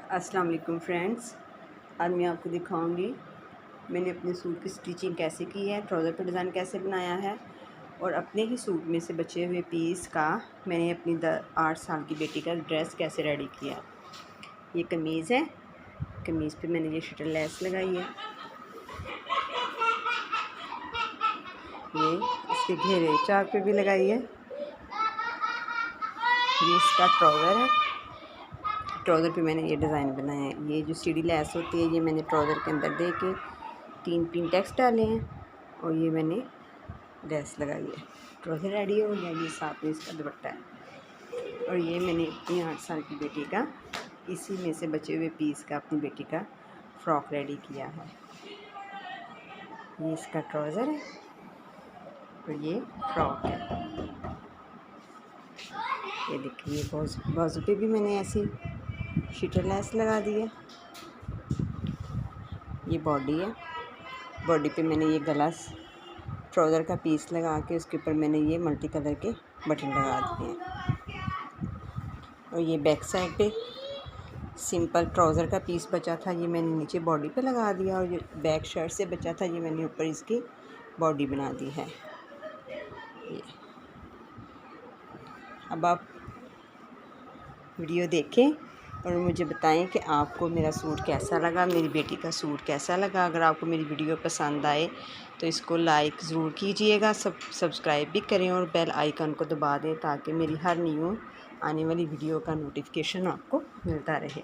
अस्सलाम वालेकुम फ्रेंड्स, आज मैं आपको दिखाऊंगी मैंने अपने सूट की स्टिचिंग कैसे की है, ट्राउज़र पर डिज़ाइन कैसे बनाया है और अपने ही सूट में से बचे हुए पीस का मैंने अपनी 8 साल की बेटी का ड्रेस कैसे रेडी किया। ये कमीज़ है, कमीज़ पे मैंने ये शटल लेस लगाई है। ये इसके घेरे चाक पे भी लगाई है। ये इसका ट्राउज़र है, ट्राउज़र पे मैंने ये डिज़ाइन बनाया है। ये जो सीढ़ी लेस होती है ये मैंने ट्राउज़र के अंदर दे के 3 पिन डाले हैं और ये मैंने लेस लगाई है। ट्राउज़र रेडी हो गया। ये साथ में इसका दुपट्टा है और ये मैंने अपनी 8 साल की बेटी का इसी में से बचे हुए पीस का अपनी बेटी का फ्रॉक रेडी किया है। ये इसका ट्राउज़र है और ये फ्रॉक है। ये देखिए बाजू पे भी मैंने ऐसी शीटर लेस लगा दी है। ये बॉडी है, बॉडी पे मैंने ये गला ट्राउज़र का पीस लगा के उसके ऊपर मैंने ये मल्टी कलर के बटन लगा दिए हैं। और ये बैक साइड पे सिंपल ट्राउज़र का पीस बचा था, ये मैंने नीचे बॉडी पे लगा दिया। और ये बैक शर्ट से बचा था, ये मैंने ऊपर इसकी बॉडी बना दी है। ये अब आप वीडियो देखें और मुझे बताएं कि आपको मेरा सूट कैसा लगा, मेरी बेटी का सूट कैसा लगा। अगर आपको मेरी वीडियो पसंद आए तो इसको लाइक ज़रूर कीजिएगा, सब्सक्राइब भी करें और बेल आइकन को दबा दें ताकि मेरी हर न्यू आने वाली वीडियो का नोटिफिकेशन आपको मिलता रहे।